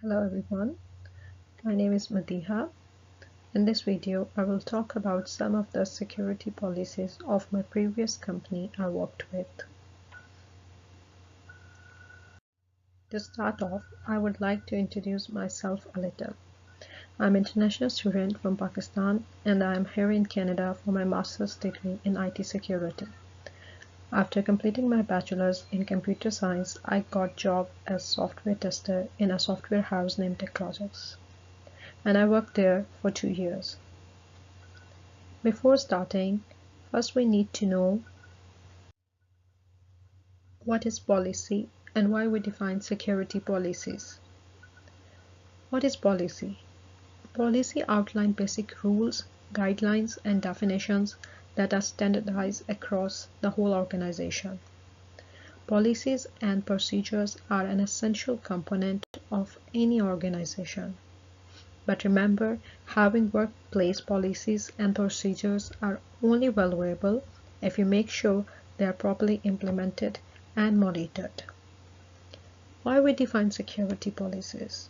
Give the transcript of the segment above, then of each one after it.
Hello everyone, my name is Madiha. In this video, I will talk about some of the security policies of my previous company I worked with. To start off, I would like to introduce myself a little. I'm an international student from Pakistan and I am here in Canada for my master's degree in IT security. After completing my bachelor's in computer science, I got a job as software tester in a software house named Technologics, and I worked there for 2 years. Before starting, first we need to know what is policy and why we define security policies. What is policy? Policy outlines basic rules, guidelines, and definitions that are standardized across the whole organization. Policies and procedures are an essential component of any organization. But remember, having workplace policies and procedures are only valuable if you make sure they are properly implemented and monitored. Why we define security policies?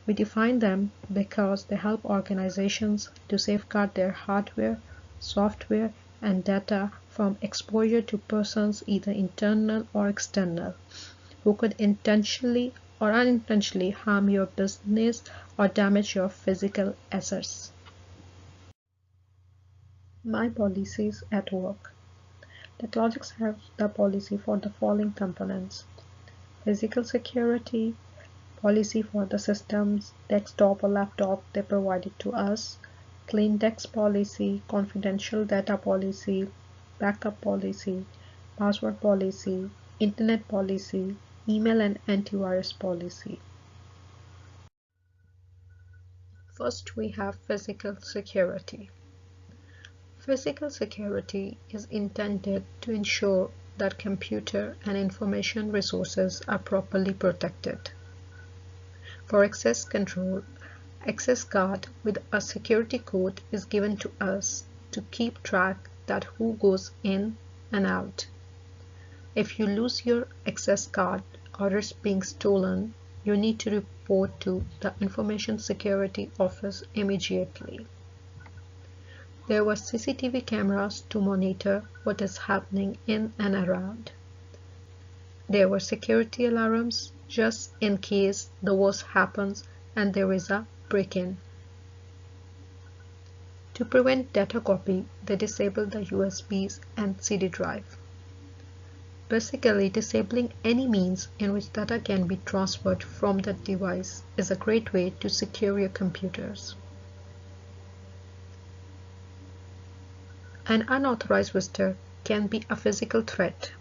We define them because they help organizations to safeguard their hardware, software, and data from exposure to persons either internal or external, who could intentionally or unintentionally harm your business or damage your physical assets. My policies at work. Technologics have the policy for the following components: physical security, policy for the systems, desktop or laptop they provided to us, clean desk policy, confidential data policy, backup policy, password policy, internet policy, email and antivirus policy. First, we have physical security. Physical security is intended to ensure that computer and information resources are properly protected. For access control, access card with a security code is given to us to keep track that who goes in and out. If you lose your access card or it's being stolen, you need to report to the Information Security Office immediately. There were CCTV cameras to monitor what is happening in and around. There were security alarms just in case the worst happens and there is a break-in. To prevent data copy, they disabled the USBs and CD drive. Basically, disabling any means in which data can be transferred from that device is a great way to secure your computers. An unauthorized visitor can be a physical threat.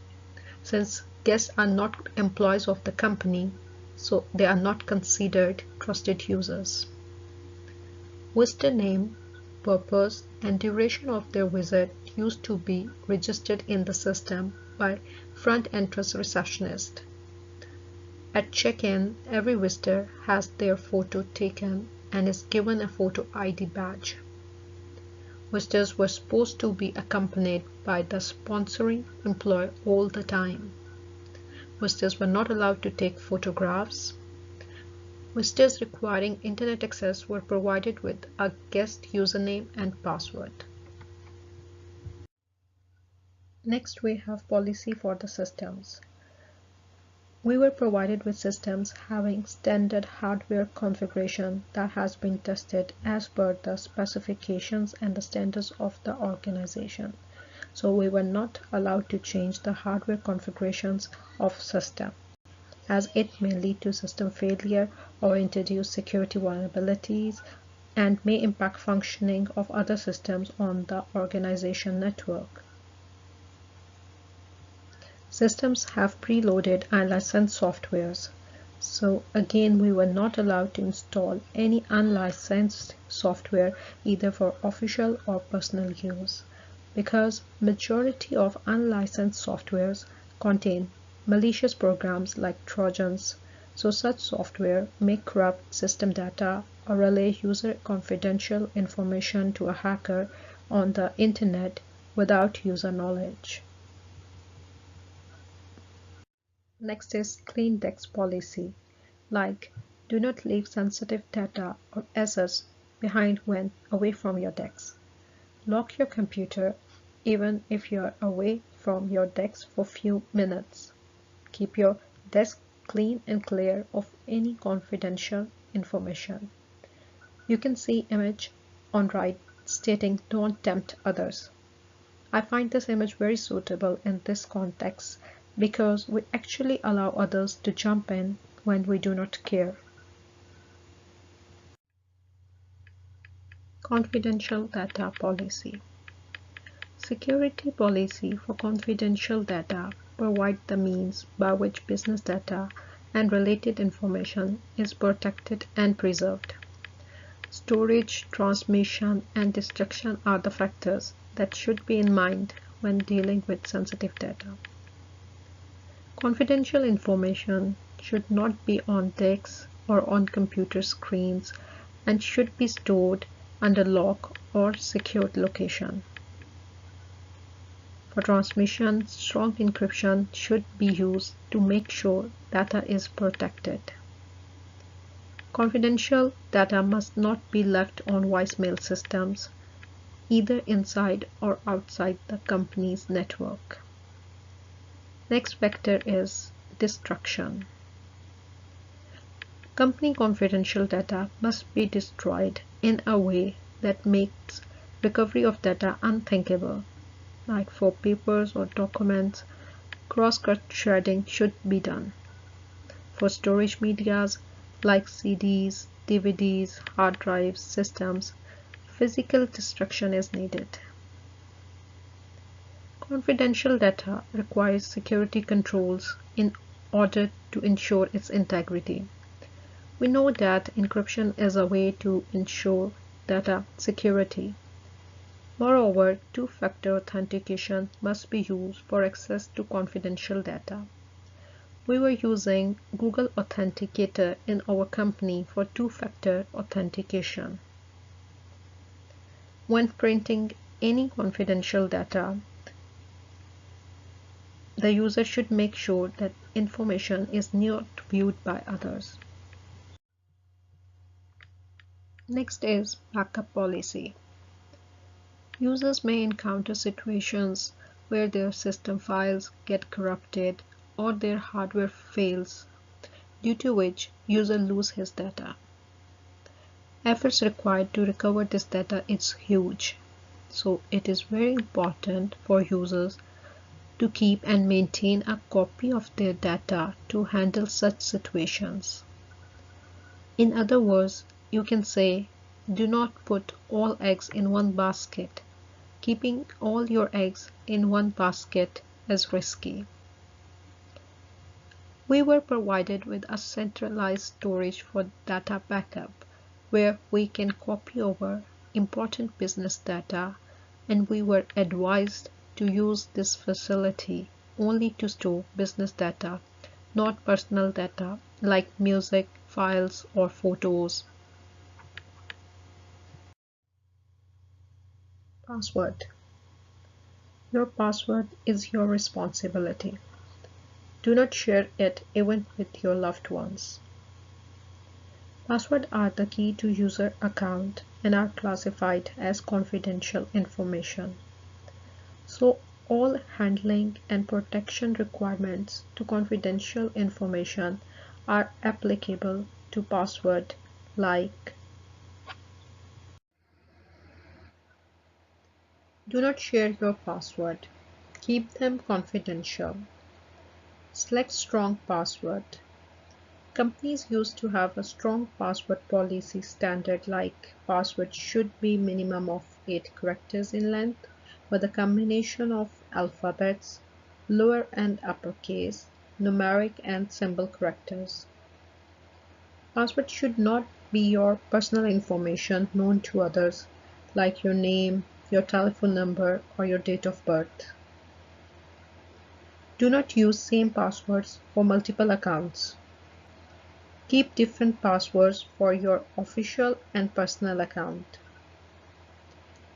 Since guests are not employees of the company, so they are not considered trusted users. Visitor name, purpose, and duration of their visit used to be registered in the system by front entrance receptionist. At check-in, every visitor has their photo taken and is given a photo ID badge. Visitors were supposed to be accompanied by the sponsoring employee all the time. Visitors were not allowed to take photographs. Visitors requiring internet access were provided with a guest username and password. Next, we have policy for the systems. We were provided with systems having standard hardware configuration that has been tested as per the specifications and the standards of the organization. So we were not allowed to change the hardware configurations of system, as it may lead to system failure or introduce security vulnerabilities and may impact functioning of other systems on the organization network. Systems have preloaded and licensed softwares, so again we were not allowed to install any unlicensed software either for official or personal use, because majority of unlicensed softwares contain malicious programs like Trojans, so such software may corrupt system data or relay user confidential information to a hacker on the internet without user knowledge. Next is clean desk policy, like Do not leave sensitive data or assets behind when away from your desk. Lock your computer even if you are away from your desk for a few minutes. Keep your desk clean and clear of any confidential information. You can see image on right stating don't tempt others. I find this image very suitable in this context because we actually allow others to jump in when we do not care. Confidential data policy. Security policy for confidential data provide the means by which business data and related information is protected and preserved. Storage, transmission, and destruction are the factors that should be in mind when dealing with sensitive data. Confidential information should not be on desks or on computer screens and should be stored under lock or secured location. For transmission, strong encryption should be used to make sure data is protected. Confidential data must not be left on voicemail systems, either inside or outside the company's network. Next vector is destruction. Company confidential data must be destroyed in a way that makes recovery of data unthinkable. Like for papers or documents, cross-cut shredding should be done. For storage medias like CDs, DVDs, hard drives, systems, physical destruction is needed. Confidential data requires security controls in order to ensure its integrity. We know that encryption is a way to ensure data security. Moreover, two-factor authentication must be used for access to confidential data. We were using Google Authenticator in our company for two-factor authentication. When printing any confidential data, the user should make sure that information is not viewed by others. Next is backup policy. Users may encounter situations where their system files get corrupted or their hardware fails, due to which user lose his data. Efforts required to recover this data is huge, so it is very important for users to keep and maintain a copy of their data to handle such situations. In other words, you can say, do not put all eggs in one basket. Keeping all your eggs in one basket is risky. We were provided with a centralized storage for data backup where we can copy over important business data, and we were advised to use this facility only to store business data, not personal data like music, files, or photos. Password. Your password is your responsibility. Do not share it even with your loved ones. Passwords are the key to user account and are classified as confidential information. So all handling and protection requirements to confidential information are applicable to password, like do not share your password. Keep them confidential. Select strong password. Companies used to have a strong password policy standard like password should be minimum of 8 characters in length with a combination of alphabets, lower and uppercase, numeric and symbol characters. Password should not be your personal information known to others like your name, your telephone number, or your date of birth. Do not use same passwords for multiple accounts. Keep different passwords for your official and personal account.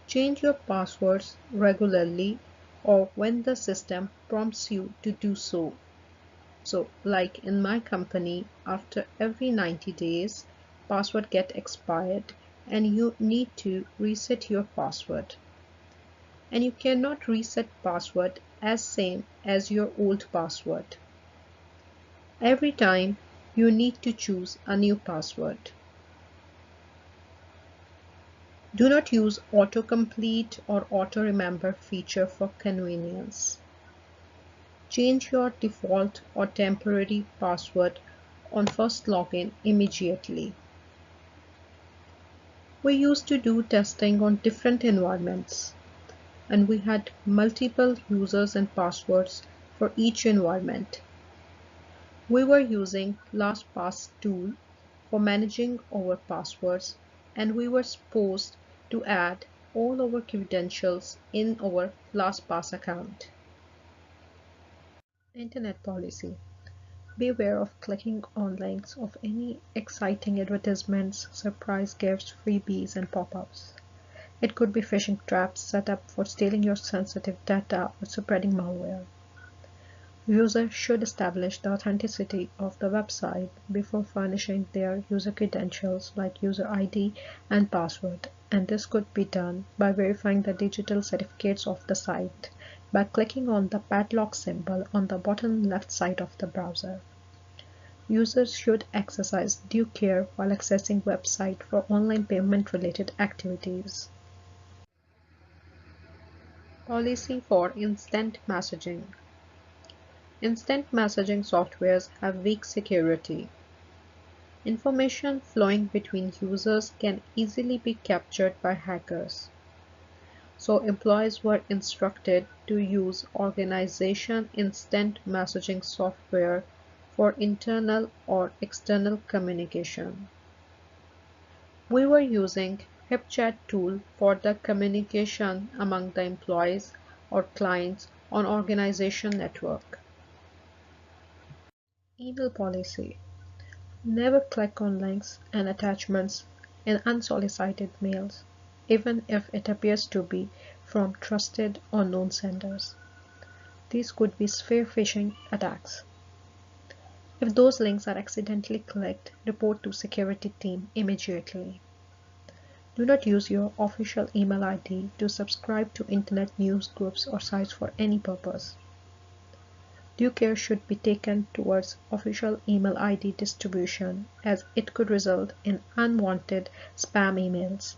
Change your passwords regularly or when the system prompts you to do so. So like in my company, after every 90 days, password get expired and you need to reset your password. And you cannot reset password as same as your old password. Every time you need to choose a new password. Do not use autocomplete or auto remember feature for convenience. Change your default or temporary password on first login immediately. We used to do testing on different environments, and we had multiple users and passwords for each environment. We were using LastPass tool for managing our passwords, and we were supposed to add all our credentials in our LastPass account. Internet policy. Beware of clicking on links of any exciting advertisements, surprise gifts, freebies, and pop-ups. It could be phishing traps set up for stealing your sensitive data or spreading malware. Users should establish the authenticity of the website before furnishing their user credentials like user ID and password, and this could be done by verifying the digital certificates of the site by clicking on the padlock symbol on the bottom left side of the browser. Users should exercise due care while accessing website for online payment-related activities. Policy for instant messaging. Instant messaging softwares have weak security. Information flowing between users can easily be captured by hackers. So employees were instructed to use organization instant messaging software for internal or external communication. We were using HipChat tool for the communication among the employees or clients on organization network. Email policy. Never click on links and attachments in unsolicited mails, even if it appears to be from trusted or known senders. These could be spear phishing attacks. If those links are accidentally clicked, report to security team immediately. Do not use your official email ID to subscribe to internet news groups or sites for any purpose. Due care should be taken towards official email ID distribution as it could result in unwanted spam emails.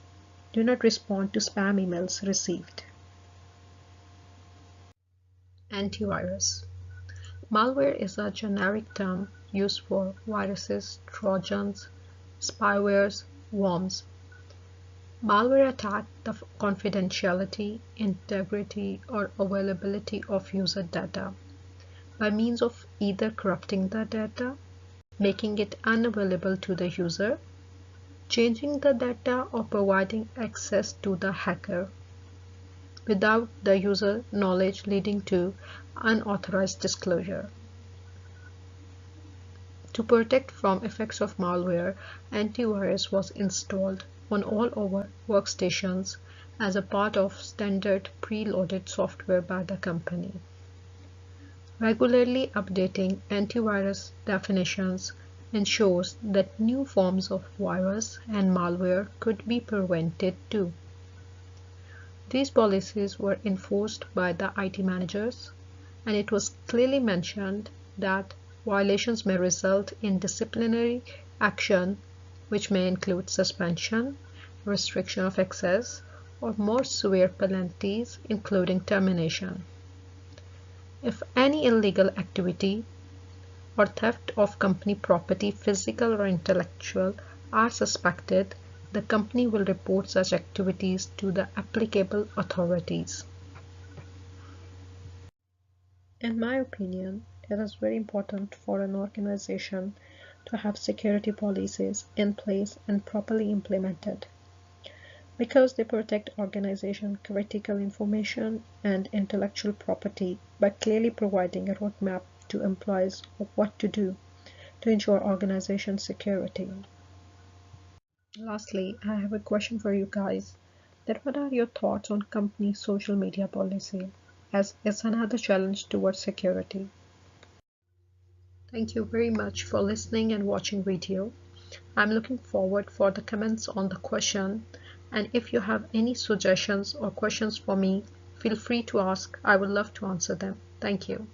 Do not respond to spam emails received. Antivirus. Malware is a generic term used for viruses, trojans, spywares, worms. Malware attack the confidentiality, integrity, or availability of user data by means of either corrupting the data, making it unavailable to the user, changing the data, or providing access to the hacker without the user knowledge, leading to unauthorized disclosure. To protect from effects of malware, antivirus was installed on all our workstations as a part of standard preloaded software by the company. Regularly updating antivirus definitions ensures that new forms of virus and malware could be prevented too. These policies were enforced by the IT managers, and it was clearly mentioned that violations may result in disciplinary action, which may include suspension, restriction of access, or more severe penalties, including termination. If any illegal activity or theft of company property, physical or intellectual, are suspected, the company will report such activities to the applicable authorities. In my opinion, it is very important for an organization to have security policies in place and properly implemented, because they protect organization critical information and intellectual property by clearly providing a roadmap to employees of what to do to ensure organization security. Lastly, I have a question for you guys, that what are your thoughts on company social media policy, as it's another challenge towards security? Thank you very much for listening and watching video. I'm looking forward for the comments on the question, and if you have any suggestions or questions for me, feel free to ask. I would love to answer them. Thank you.